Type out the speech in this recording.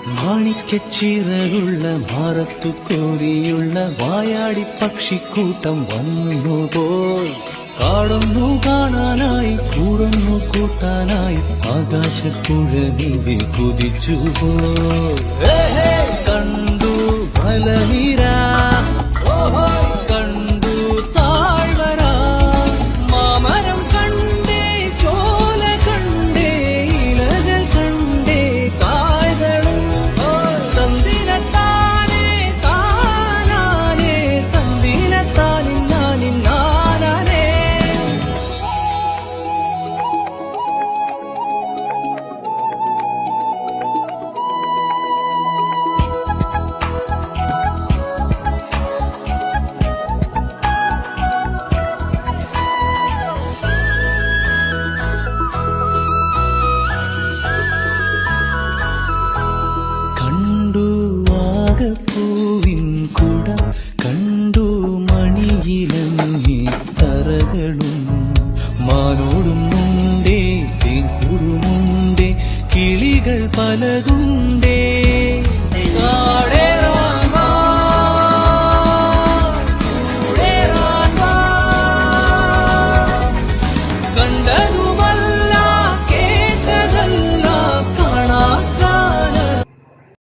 മാണിക്കച്ചിറകുള്ള മാറത്തു കോരിയുള്ള വായാടി പക്ഷിക്കൂട്ടം വന്നുപോയി. കാടൊന്നു കാണാനായി കൂടൊന്നു കൂട്ടാനായി ആകാശപ്പുഴ നീവി കുതിച്ചുപോയി. കണ്ടു മലനിര, കണ്ടു താഴ്വര, മാമരം കണ്ടേ, ചോല കണ്ടേ, ഇലകൾ കണ്ടേ, കായകളും തന്തിനത്താനേ താനാനേ, തന്തിനത്താനിന്നാനിന്നാനേ. കണ്ടു വാഗപ്പൂവിൻ കുട, കണ്ടു മണിയിലങ്ങി തറകളും, മാനോടും മുണ്ടേ തേൻകൂടുമുണ്ടേ, കിളികൾ പലതുണ്ടേ.